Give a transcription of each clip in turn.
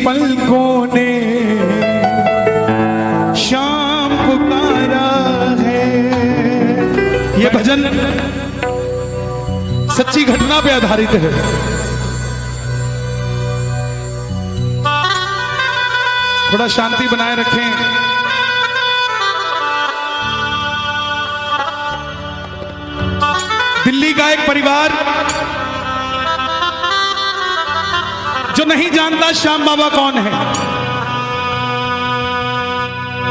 पलकों ने शाम पुकारा है। ये भजन सच्ची घटना पे आधारित है। थोड़ा शांति बनाए रखें। दिल्ली का एक परिवार जो नहीं जानता श्याम बाबा कौन है,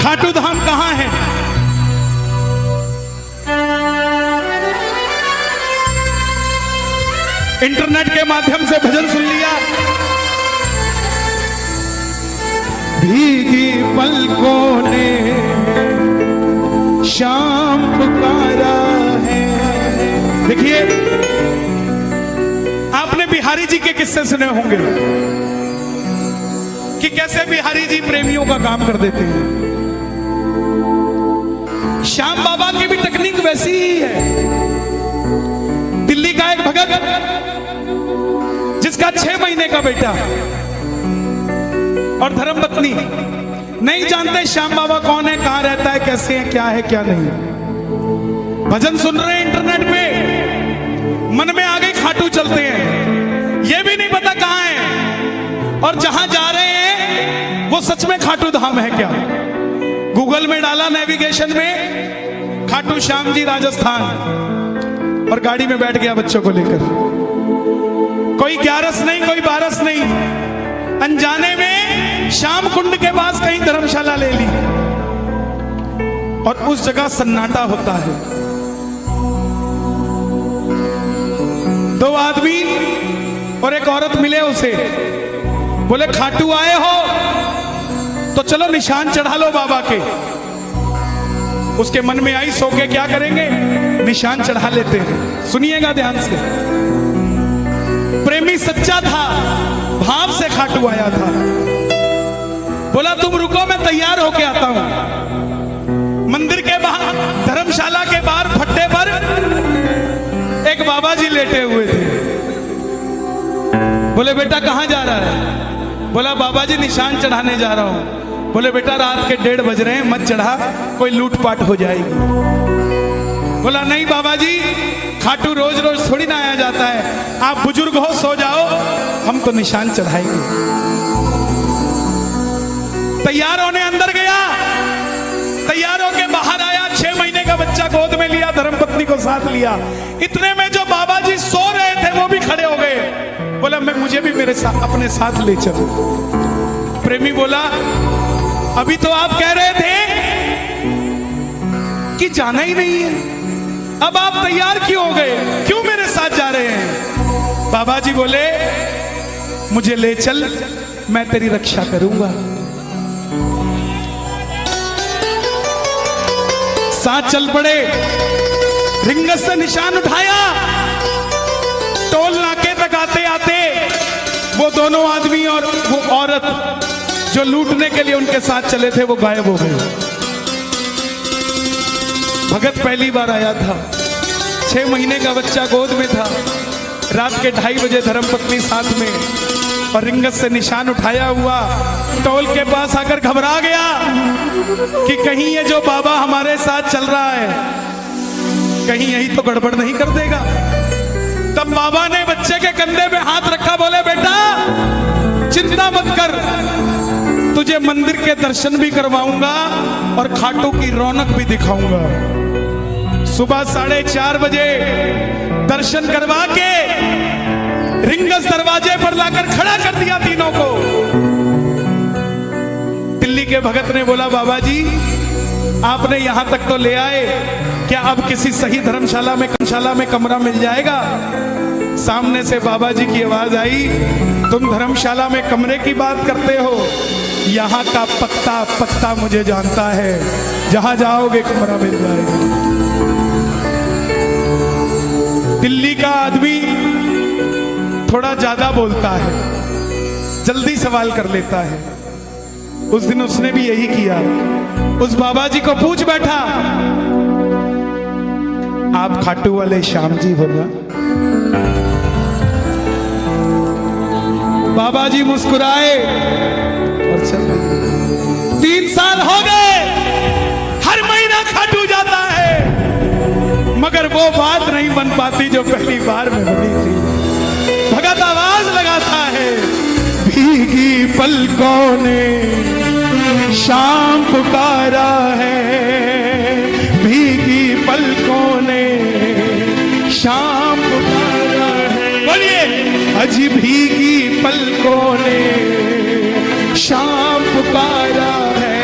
खाटू धाम कहां है, इंटरनेट के माध्यम से भजन सुन लिया। भीगी पलकों ने शाम पुकारा है। देखिए, आपने बिहारी जी के किस्से सुने होंगे कि कैसे बिहारी जी प्रेमियों का काम कर देते हैं। श्याम बाबा की भी तकनीक वैसी ही है। दिल्ली का एक भगत जिसका 6 महीने का बेटा और धर्मपत्नी, नहीं जानते श्याम बाबा कौन है, कहां रहता है, कैसे है, क्या है, क्या नहीं। भजन सुन रहे हैं इंटरनेट पे, मन में आ गई खाटू चलते हैं, ये भी नहीं पता कहां है और जहां जा रहे हैं वो सच में खाटू धाम है क्या। गूगल में डाला नेविगेशन में खाटू श्याम जी राजस्थान, और गाड़ी में बैठ गया बच्चों को लेकर। कोई 11 नहीं, कोई 12 नहीं, अनजाने में श्याम कुंड के पास कहीं धर्मशाला ले ली और उस जगह सन्नाटा होता है। 2 आदमी और एक औरत मिले उसे, बोले खाटू आए हो तो चलो निशान चढ़ा लो बाबा के। उसके मन में आई, सो के क्या करेंगे, निशान चढ़ा लेते हैं। सुनिएगा ध्यान से, प्रेमी सच्चा था, भाव से खाटू आया था। बोला तुम रुको, मैं तैयार होके आता हूं। मंदिर के बाहर, धर्मशाला के बाहर फट्टे पर एक बाबा जी लेटे हुए थे। बोले बेटा कहां जा रहा है? बोला बाबा जी निशान चढ़ाने जा रहा हूं। बोले बेटा रात के 1:30 बज रहे हैं, मत चढ़ा, कोई लूटपाट हो जाएगी। बोला नहीं बाबा जी, खाटू रोज रोज थोड़ी ना आया जाता है, आप बुजुर्ग हो, सो जाओ, हम तो निशान चढ़ाएंगे। तैयार होने अंदर गया, तैयार होके बाहर आया, 6 महीने का बच्चा गोद में लिया, धर्मपत्नी को साथ लिया। इतने में जो बाबा जी सो रहे थे वो भी खड़े हो गए। बोला मैं, मुझे भी मेरे साथ, अपने साथ ले चलो। प्रेमी बोला अभी तो आप कह रहे थे कि जाना ही नहीं है, अब आप तैयार क्यों हो गए, क्यों मेरे साथ जा रहे हैं? बाबा जी बोले मुझे ले चल, मैं तेरी रक्षा करूंगा। साथ चल पड़े, रिंगस से निशान उठाया। टोल नाके तक आते आते वो दोनों आदमी और वो औरत जो लूटने के लिए उनके साथ चले थे वो गायब हो गए। भगत पहली बार आया था, 6 महीने का बच्चा गोद में था, रात के 2:30 बजे धर्मपत्नी साथ में, और रिंगत से निशान उठाया हुआ टोल के पास आकर घबरा गया कि कहीं ये जो बाबा हमारे साथ चल रहा है कहीं यही तो गड़बड़ नहीं कर देगा। तब बाबा ने बच्चे के कंधे पे हाथ रखा, बोले बेटा चिंता मत कर, तुझे मंदिर के दर्शन भी करवाऊंगा और खाटू की रौनक भी दिखाऊंगा। सुबह 4:30 बजे दर्शन करवा के रिंगस दरवाजे पर लाकर खड़ा कर दिया तीनों को। दिल्ली के भगत ने बोला बाबा जी आपने यहां तक तो ले आए, क्या अब किसी सही धर्मशाला में कमरा मिल जाएगा? सामने से बाबा जी की आवाज आई, तुम धर्मशाला में कमरे की बात करते हो, यहाँ का पत्ता पत्ता मुझे जानता है, जहां जाओगे कमरा मिल जाएगा। दिल्ली का आदमी थोड़ा ज्यादा बोलता है, जल्दी सवाल कर लेता है। उस दिन उसने भी यही किया, उस बाबा जी को पूछ बैठा, आप खाटू वाले श्याम जी हो ना? बाबा जी मुस्कुराए और चल रहे। 3 साल हो गए, हर महीना खाटू जाता है, मगर वो बात नहीं बन पाती जो पहली बार में बनी थी। भगत आवाज लगाता है, भीगी पलकों ने शाम पुकारा है, भीगी पलकों ने शाम पुकारा है। बोलिए, अजी भीगी पलकों ने शाम पुकारा है,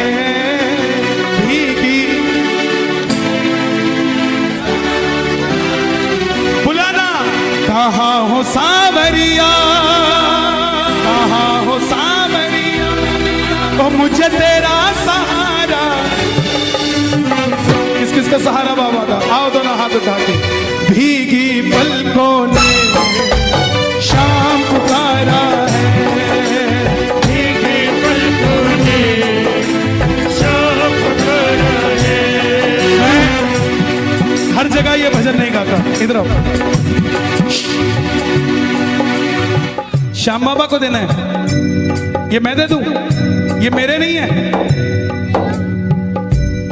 भीगी। बुलाना, कहाँ हो सावरिया, कहाँ हो सावरिया, ओ मुझे तेरा सहारा। किस किस का सहारा बाबा का? आओ दोनों हाथ उठा के। भीगी पलकों ने शाम पुकारा है, भीगी पलकों ने शाम पुकारा है। मैं हर जगह ये भजन नहीं गाता, इधर आओ। श्याम बाबा को देना है, ये मैं दे दूं, ये मेरे नहीं है।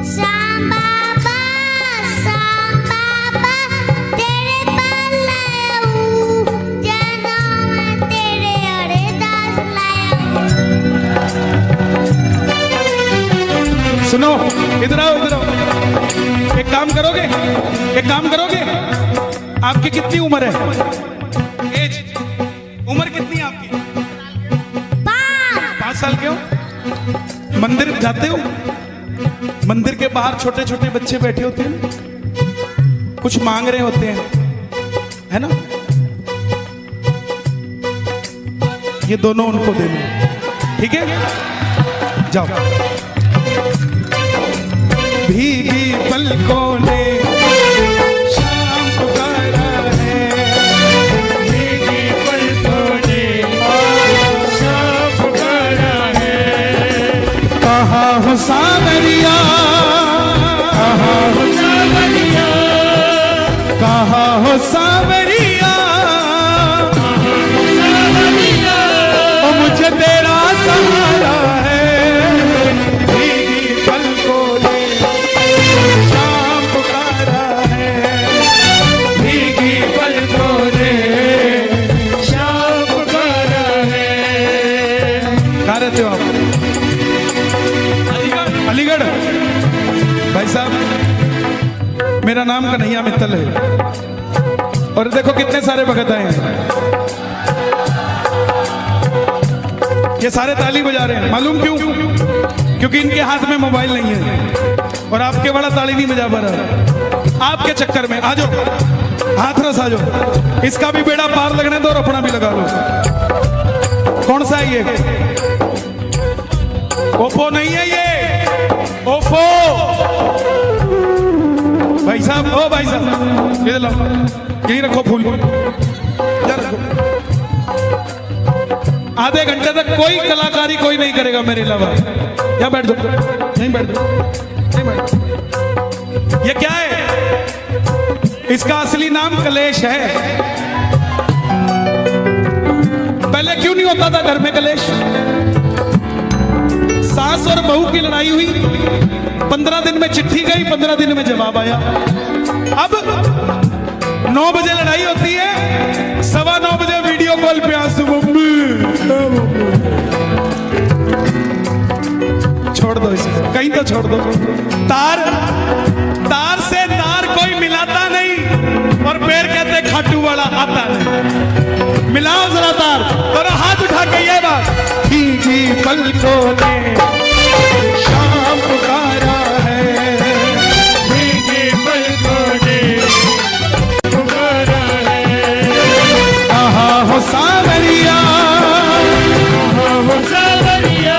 श्याम बाबा तेरे पास लाया हूँ, जाना मैं तेरे अरदास लाया हूँ। सुनो, इधर आओ, इधर आओ। एक काम करोगे, एक काम करोगे। आपकी कितनी उम्र है? एज, उम्र कितनी है आपकी? 5 साल के हो? मंदिर जाते हो? मंदिर के बाहर छोटे छोटे बच्चे बैठे होते हैं, कुछ मांग रहे होते हैं, है ना? ये दोनों उनको दे दो, ठीक है? जाओ। भीगी पलकों ने शाम पुकारा है, भीगी पलकों ने शाम पुकारा है। कहाँ हो सावरिया, कहाँ हो सावरिया, कहाँ हो सावरिया, ओ मुझे तेरा सहारा है, भीगी पलकों ने शाम पुकारा है, भीगी पलकों ने शाम पुकारा है। कहाँ रहते हो आप? अलीगढ़। भाई साहब, मेरा नाम कन्हैया मित्तल है, और देखो कितने सारे भगत आए हैं। ये सारे ताली बजा रहे हैं, मालूम क्यों? क्योंकि इनके हाथ में मोबाइल नहीं है, और आपके बड़ा ताली नहीं बजा पा रहा। आपके चक्कर में आ जाओ, हाथरस आ जाओ, इसका भी बेड़ा पार लगने दो और अपना भी लगा लो। कौन सा है ये? ओप्पो नहीं है ये, ओप्पो। भाई साहब, ओ भाई साहब, ये लो, यही रखो फूल, रखो। आधे घंटे तक कोई कलाकारी कोई नहीं करेगा मेरे अलावा। या बैठ दो, नहीं बैठ दो, नहीं बैठ दो। ये क्या है? इसका असली नाम कलेश है। पहले क्यों नहीं होता था घर में कलेश? सास और बहू की लड़ाई हुई, 15 दिन में चिट्ठी गई, 15 दिन में जवाब आया। अब 9 बजे लड़ाई होती है, 9:15 बजे वीडियो कॉल पे आंसू, मम्मी। छोड़ दो इसे, कहीं तो छोड़ दो। तार से तार कोई मिलाता नहीं, और पैर कहते खाटू वाला आता नहीं। मिलाओ जरा तार, और हाथ उठा के ये बात, भीगी पलकों ने शाम पुकारा है, भीगी पलकों ने पुकारा है। कहाँ हो सावरिया, कहाँ हो सावरिया,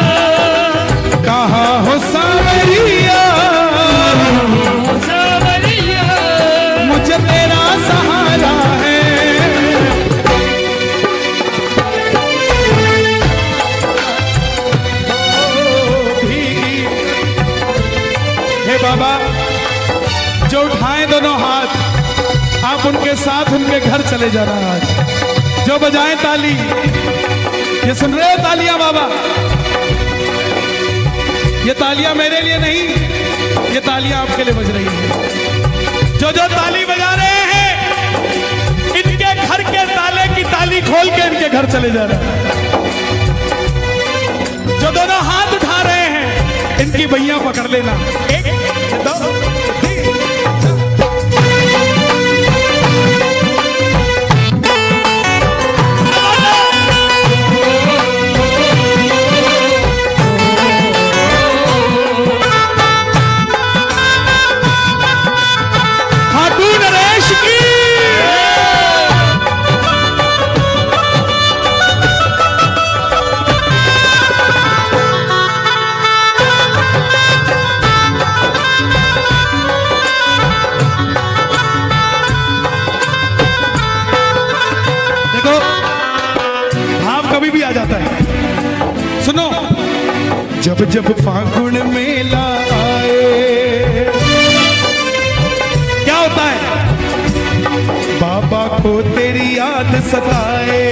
कहाँ हो सावरिया, सावरिया, मुझे तेरा सहारा है। बाबा, जो उठाएं दोनों हाथ, आप उनके साथ उनके घर चले जाना। आज जो बजाएं ताली, ये सुन रहे हो तालियां बाबा? ये तालियां मेरे लिए नहीं, ये तालियां आपके लिए बज रही हैं। जो जो ताली बजा रहे हैं, इनके घर के ताले की ताली खोल के इनके घर चले जा रहे हैं। जो दोनों हाथ उठा रहे हैं, इनकी भैया पकड़ लेना। एक दो तीन। सुनो, जब जब फागुन मेला आए, क्या होता है? बाबा को तेरी याद सताए।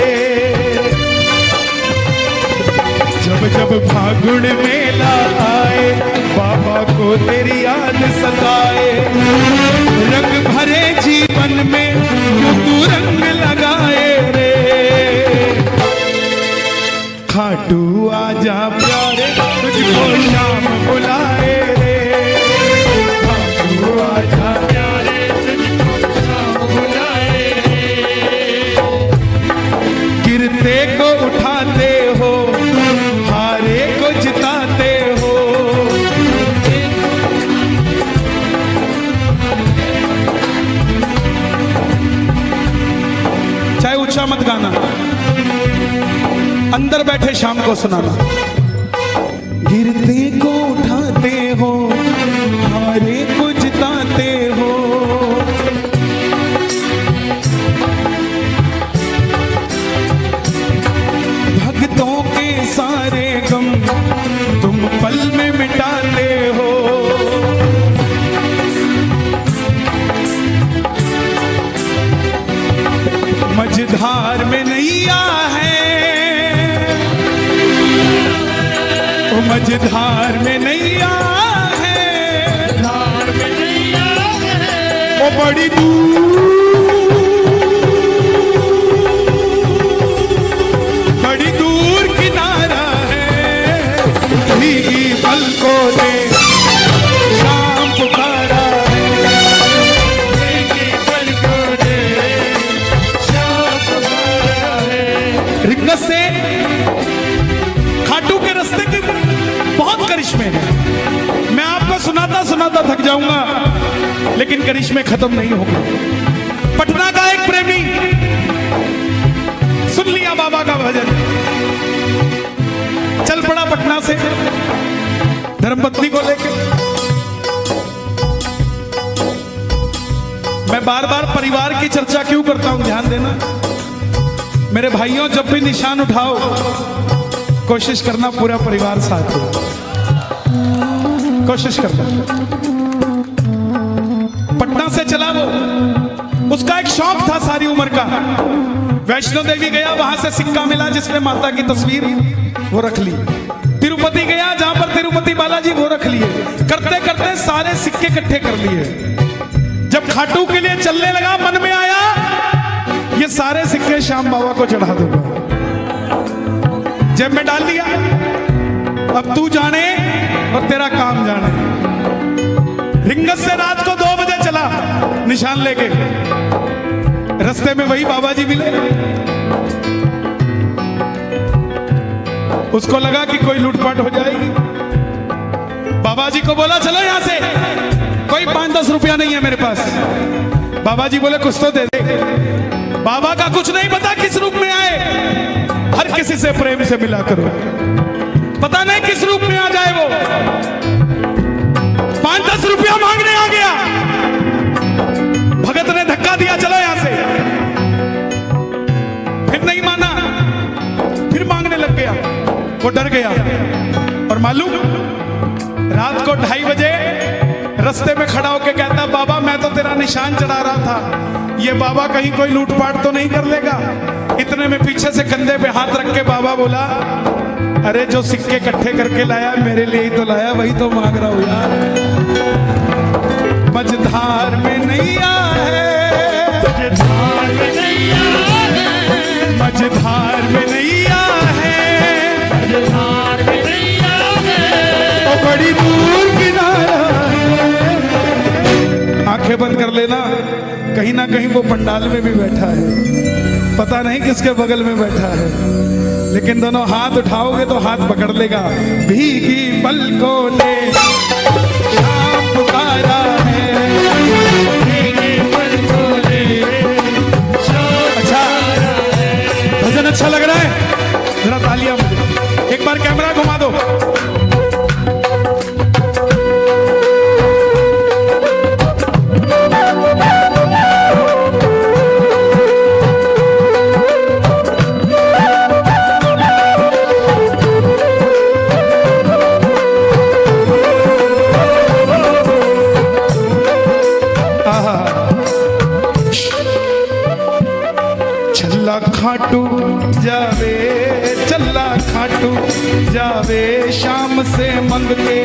जब जब फागुन मेला आए, बाबा को तेरी याद सताए। रंग भरे जीवन में क्यों तू रंग लगाए रे? खाटू आजा प्यारे, तुझको शाम बुलाए रे। खाटू आजा प्यारे, तुझको शाम बुलाए रे। गिरते को उठाते हो, हारे को जिताते हो। चाहे ऊंचा मत गाना, अंदर बैठे शाम को सुनाना। गिरते को उठाते हो, हारे को जिताते हो। भक्तों के सारे गम तुम पल में मिटाते हो। मझधार में नैया है, मझधार में नैया है, धार में नैया है। वो बड़ी दूर, बड़ी दूर किनारा है। भीगी पलकों ने शाम पुकारा है। भीगी पलकों ने शाम पुकारा है। रिंगस से खाटू के रास्ते के बहुत करिश्मे हैं। मैं आपको सुनाता सुनाता थक जाऊंगा, लेकिन करिश्मे खत्म नहीं होंगे। पटना का एक प्रेमी सुन लिया बाबा का भजन, चल पड़ा पटना से धर्मपत्नी को लेकर। मैं बार बार परिवार की चर्चा क्यों करता हूं, ध्यान देना मेरे भाइयों। जब भी निशान उठाओ, कोशिश करना पूरा परिवार साथ हो, कोशिश करना। पटना से चला वो, उसका एक शौक था सारी उम्र का। वैष्णो देवी गया, वहां से सिक्का मिला जिसमें माता की तस्वीर, वो रख ली। तिरुपति गया, जहां पर तिरुपति बालाजी, वो रख लिए। करते करते सारे सिक्के इकट्ठे कर लिए। जब खाटू के लिए चलने लगा, मन में आया ये सारे सिक्के श्याम बाबा को चढ़ा दूंगा। जेब में डाल दिया। अब तू जाने और तेरा काम जाने। रिंगस से रात को 2 बजे चला निशान लेके। रास्ते में वही बाबा जी मिले। उसको लगा कि कोई लूटपाट हो जाएगी। बाबा जी को बोला चलो यहां से, कोई 5-10 रुपया नहीं है मेरे पास। बाबा जी बोले कुछ तो दे दे। बाबा का कुछ नहीं पता किस रूप में आए, हर किसी से प्रेम से मिला करो, पता नहीं किस रूप में आ जाए वो। 5-10 रुपया मांगने आ गया। भगत ने धक्का दिया, चलो यहां से। फिर नहीं माना, फिर मांगने लग गया। वो डर गया। और मालूम, रात को 2:30 बजे रास्ते में खड़ा होके कहता, बाबा मैं तो तेरा निशान चढ़ा रहा था, ये बाबा कहीं कोई लूटपाट तो नहीं कर लेगा। इतने में पीछे से कंधे पे हाथ रख के बाबा बोला, अरे जो सिक्के इकट्ठे करके लाया मेरे लिए ही तो लाया, वही तो मांग रहा हूं यार। मझधार में नैया है, मझधार में नैया है, मझधार में नैया है, मझधार में नैया है, ओ बड़ी दूर किनारा है। आंखें बंद कर लेना, कहीं ना कहीं वो पंडाल में भी बैठा है, पता नहीं किसके बगल में बैठा है, लेकिन दोनों हाथ उठाओगे तो हाथ पकड़ लेगा। भीगी पलकों ने शाम पुकारा है, भीगी पलकों ने शाम। अच्छा, भजन अच्छा लग रहा है, जरा तालियां मुझे। एक बार कैमरा घुमा दो। खाटू जावे चल्ला खाटू जावे, शाम से मंग के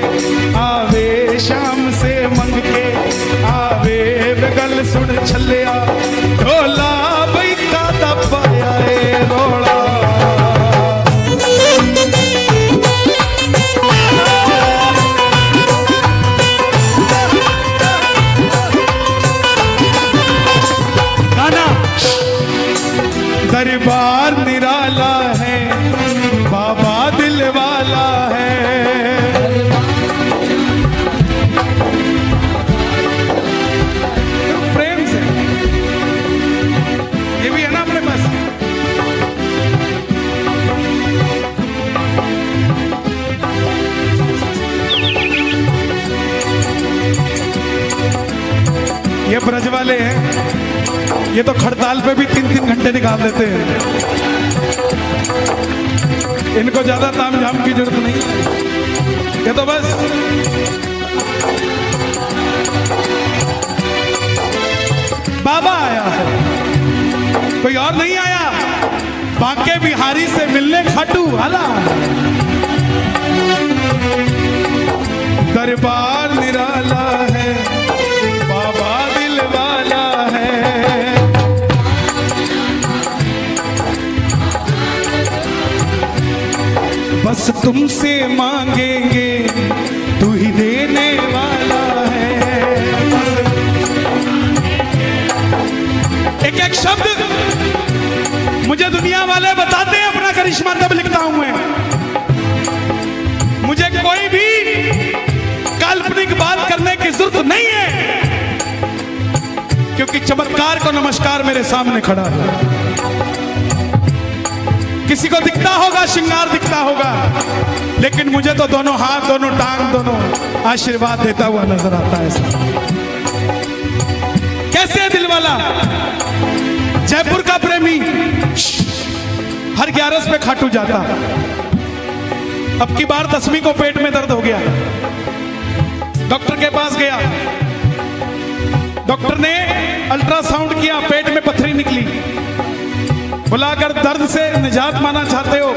आवे, शाम से मंग के आवे, गल सुन छलिया ढोला बई का दबाया ए रोड़ा। दरबार निराला है, बाबा दिल वाला है। प्रेम से ये भी है ना अपने पास। ये ब्रज वाले हैं, ये तो खड़ताल पे भी 3-3 घंटे निकाल देते हैं, इनको ज्यादा तामझाम की जरूरत नहीं। ये तो बस बाबा आया है, कोई और नहीं आया। बांके बिहारी से मिलने खाटू वाला, दरबार निराला है, बाबा दिल वाला है। बस तुमसे मांगेंगे, तू ही देने वाला है। एक एक शब्द मुझे दुनिया वाले बताते हैं अपना करिश्मा तब लिखता हूं मैं। मुझे कोई भी काल्पनिक बात करने की जरूरत नहीं है, क्योंकि चमत्कार को नमस्कार मेरे सामने खड़ा है। किसी को दिखता होगा, श्रृंगार दिखता होगा, लेकिन मुझे तो दोनों हाथ, दोनों टांग, दोनों आशीर्वाद देता हुआ नजर आता है। कैसे है दिल वाला? जयपुर का प्रेमी हर 11 पे खाटू जाता। अब की बार 10वीं को पेट में दर्द हो गया, डॉक्टर के पास गया, डॉक्टर ने अल्ट्रासाउंड किया, पेट में पत्थरी निकली। बोला अगर दर्द से निजात पाना चाहते हो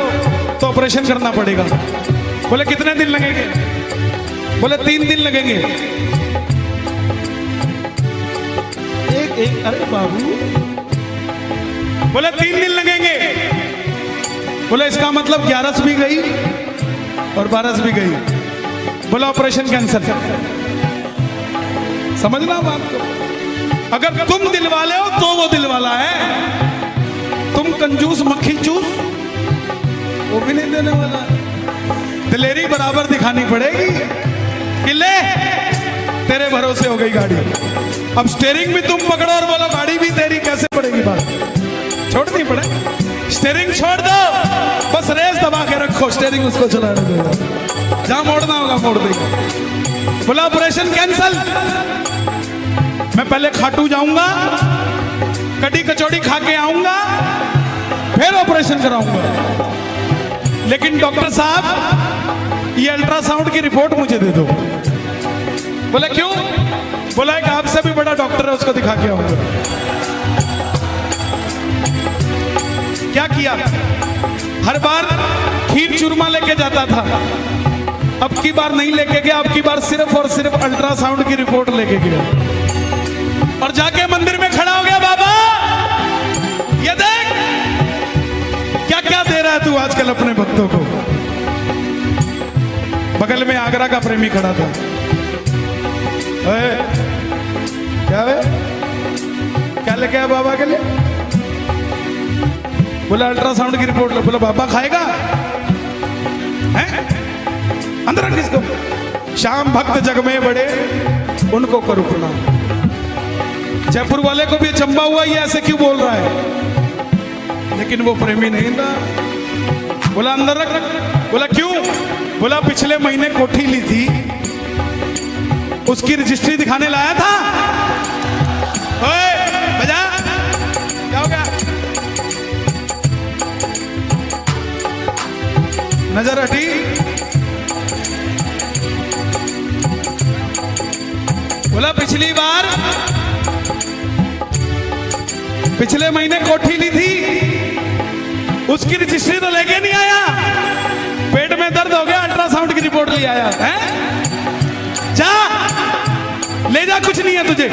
तो ऑपरेशन करना पड़ेगा। बोले कितने दिन लगेंगे? बोले 3 दिन लगेंगे। एक अरे बाबू, बोले 3 दिन लगेंगे। बोले इसका मतलब 11 भी गई और 12 भी गई। बोला ऑपरेशन कैंसिल। समझना बात को, अगर तुम दिल वाले हो तो वो दिल वाला है, तुम कंजूस मक्खी चूस वो भी नहीं देने वाला। दिलेरी बराबर दिखानी पड़ेगी कि ले तेरे भरोसे हो गई गाड़ी। अब स्टीयरिंग भी तुम पकड़ो और बोलो गाड़ी भी तेरी, कैसे पड़ेगी बात? छोड़नी पड़े, स्टीयरिंग छोड़ दो, बस रेस दबा के रखो, स्टीयरिंग उसको चलाने दो, जहां मोड़ना होगा मोड़ देगा। बोला ऑपरेशन कैंसिल। मैं पहले खाटू जाऊंगा, कड़ी कचौड़ी खा के आऊंगा, फिर ऑपरेशन कराऊंगा। लेकिन डॉक्टर साहब ये अल्ट्रासाउंड की रिपोर्ट मुझे दे दो। बोले क्यों? बोला एक आपसे भी बड़ा डॉक्टर है, उसको दिखा के आऊंगा। क्या किया? हर बार खीर चूरमा लेके जाता था, अब की बार नहीं लेके गया, अब की बार सिर्फ और सिर्फ अल्ट्रासाउंड की रिपोर्ट लेके गया और जाके मंदिर में खड़ा हो गया। बाबा ये देख क्या क्या दे रहा है तू आजकल अपने भक्तों को। बगल में आगरा का प्रेमी खड़ा था। क्या है? क्या लेके आया बाबा के लिए? बोला अल्ट्रासाउंड की रिपोर्ट लो। बोला बाबा खाएगा? हैं? अंदर रख इसको। श्याम भक्त जग में बड़े उनको करो प्रणाम। जयपुर वाले को भी अचंबा हुआ, ये ऐसे क्यों बोल रहा है, लेकिन वो प्रेमी नहीं था। बोला अंदर रख। बोला क्यों? बोला पिछले महीने कोठी ली थी, उसकी रजिस्ट्री दिखाने लाया था। ओए बजा, क्या हो गया? नजर हटी। बोला पिछले महीने कोठी ली थी, उसकी रजिस्ट्री तो लेके नहीं आया। पेट में दर्द हो गया, अल्ट्रासाउंड की रिपोर्ट ले आया है। जा ले जा, कुछ नहीं है तुझे।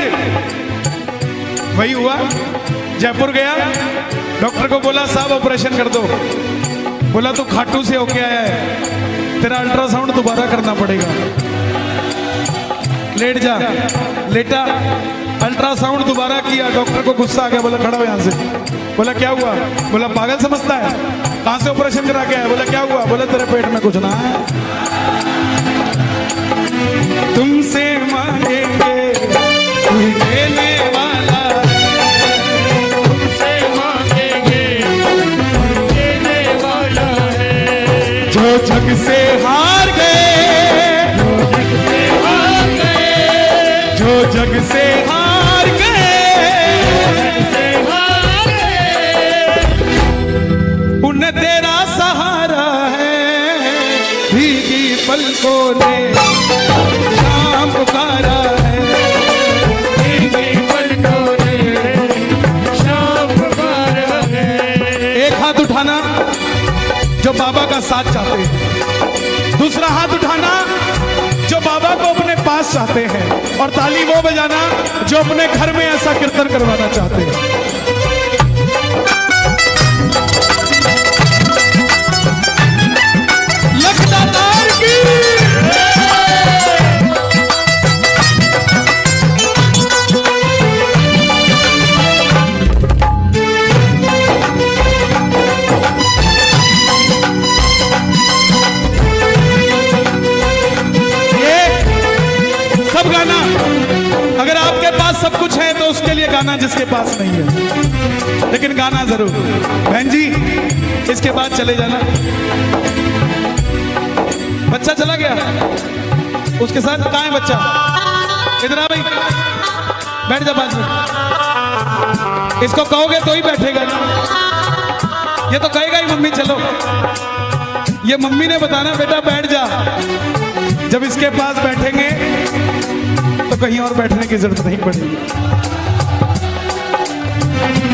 वही हुआ, जयपुर गया, डॉक्टर को बोला साहब ऑपरेशन कर दो। बोला तू खाटू से होके आया है, तेरा अल्ट्रासाउंड दोबारा करना पड़ेगा। लेट जा। लेटा, अल्ट्रासाउंड दोबारा किया, डॉक्टर को गुस्सा आ गया। बोला खड़ा हो यहां से। बोला क्या हुआ? बोला पागल समझता है, कहां से ऑपरेशन करा के आया? बोला क्या हुआ? बोला तेरे पेट में कुछ ना है, तुमसे मांगेंगे कोई देने वाला, तुमसे मांगेंगे कोई देने वाला है। जो जग से हार गए, जो जग से हार गए, उन्हें तेरा सहारा है। भीगी पलकों ने शाम पुकारा है, भीगी पलकों ने शाम पुकारा है। एक हाथ उठाना जो बाबा का साथ चाहते हैं, दूसरा हाथ उठाना जो बाबा को अपने पास चाहते हैं, और ताली वो बजाना जो अपने घर में ऐसा कीर्तन करवाना चाहते हैं। लखदातार की सब गाना, अगर आपके पास सब कुछ है तो उसके लिए गाना जिसके पास नहीं है, लेकिन गाना जरूर। बहन जी इसके बाद चले जाना। बच्चा चला गया, उसके साथ कहाँ है बच्चा? इधर आ भाई, बैठ जा पास में। इसको कहोगे तो ही बैठेगा ना, ये तो कहेगा ही मम्मी चलो। ये मम्मी ने बताना बेटा बैठ जा। जब इसके पास बैठेंगे तो कहीं और बैठने की जरूरत नहीं पड़ेगी।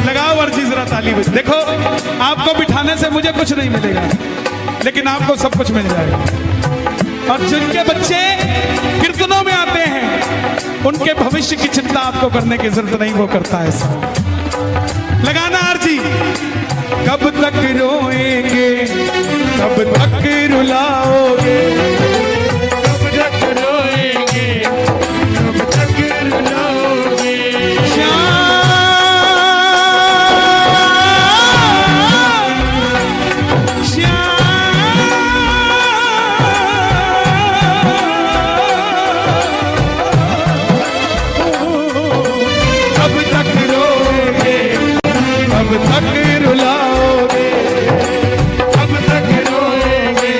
लगाओ अर्जी जरा ताली बज। देखो आपको बिठाने से मुझे कुछ नहीं मिलेगा, लेकिन आपको सब कुछ मिल जाएगा। और जिनके बच्चे कीर्तनों में आते हैं उनके भविष्य की चिंता आपको करने की जरूरत नहीं, वो करता है ऐसा। लगाना अर्जी। कब तक रोएंगे, कब तक रुलाओगे, कब तक रोएंगे, कब तक रुलाओगे। कब तक रोएंगे, कब तक रुलाओगे, कब तक रोएंगे,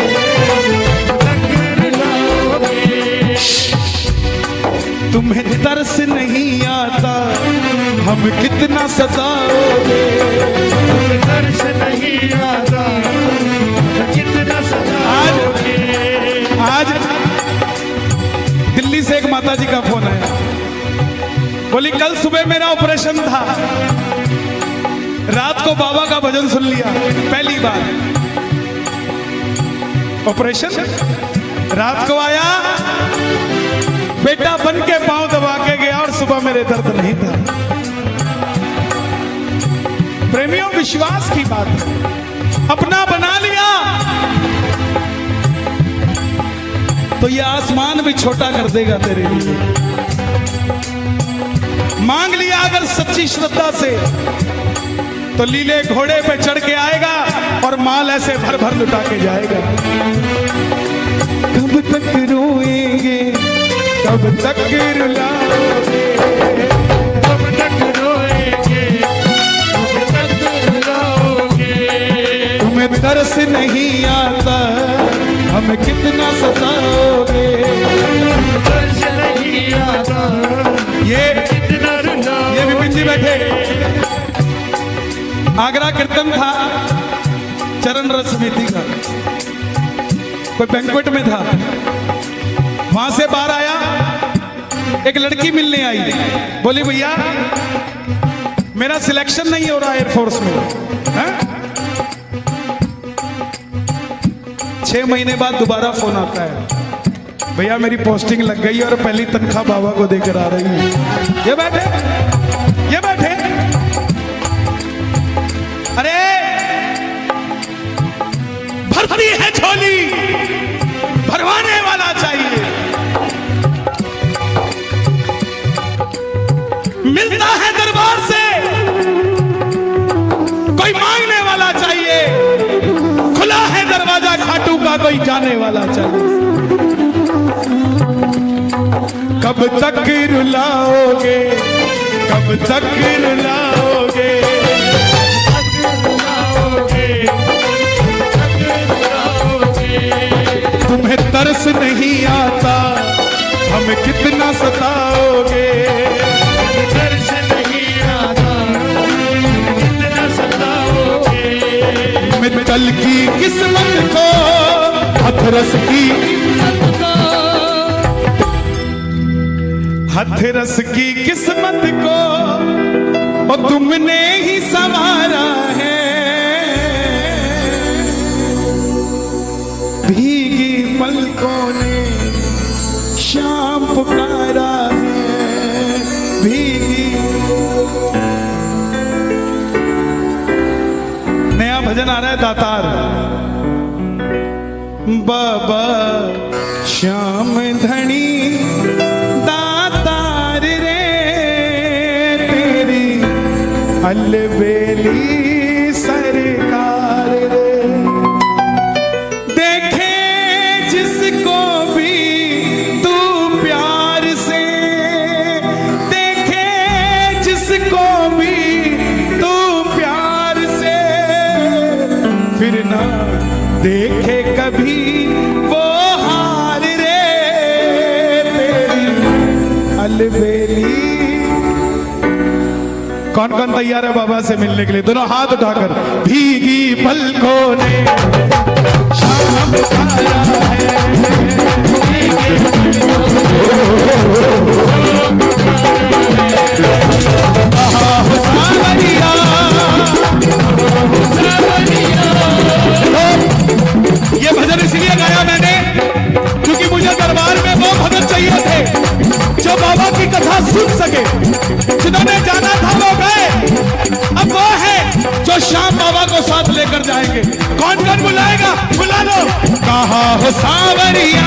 कब तक रुलाओगे। तुम्हें तरस नहीं आता हम कितना सताओगे, तुम्हें तरस नहीं आता कितना सताओगे। आज दिल्ली से एक माता जी का ऑपरेशन था, रात को बाबा का भजन सुन लिया पहली बार। ऑपरेशन रात को आया, बेटा बन के पांव दबा के गया और सुबह मेरे दर्द नहीं था। प्रेमियों, विश्वास की बात है, अपना बना लिया तो ये आसमान भी छोटा कर देगा तेरे लिए। मांग लिया अगर सच्ची श्रद्धा से तो लीले घोड़े पे चढ़ के आएगा और माल ऐसे भर भर लुटा के जाएगा। कब तक रोएंगे, कब तक रुलाओगे, कब तक रोएंगे, कब तक रुलाओगे। तुम्हें तरस नहीं आता, हमें कितना सताओगे। तरस नहीं आता, ये कितना रुलाओगे। ये विपिन जी बैठे, आगरा कीर्तन था चरण रस समिति का, कोई बैंक्वेट में था, वहां से बाहर आया, एक लड़की मिलने आई, बोली भैया मेरा सिलेक्शन नहीं हो रहा एयरफोर्स में है? 6 महीने बाद दोबारा फोन आता है, भैया मेरी पोस्टिंग लग गई और पहली तनख्वाह बाबा को देकर आ रही है। ये बैठे, ये बैठे, अरे भरती है झोली, भरवाने वाला चाहिए। मिलता है दरबार से, कोई मांगने वाला चाहिए। खुला है दरवाजा खाटू का, कोई जाने वाला चाहिए। कब तक रुलाओगे, कब तक रुलाओगे, तुम्हें तरस नहीं आता, हमें कितना सताओगे। तरस नहीं आता, कितना सताओगे। मित्तल की किस्मत को, हथरस की, हथरस की किस्मत को और तुमने ही संवारा है। भीगी पलकों ने शाम पुकारा है, भीगी। नया भजन आ रहा है दातार, बाबा श्याम धनी दातार रे, तेरी अलबेली सरकार रे। देखे कभी वो हार रे, तेरी अलबेली। कौन कौन तैयार है बाबा से मिलने के लिए? दोनों हाथ उठाकर। भीगी पलकों ने शाम आया है, ये भजन इसलिए गाया मैंने क्योंकि मुझे दरबार में वो भगत चाहिए थे जो बाबा की कथा सुन सके। जिन्होंने जाना था वो गए, अब वो है जो शाम बाबा को साथ लेकर जाएंगे। कौन कौन बुलाएगा? बुला लो। कहा हो सावरिया,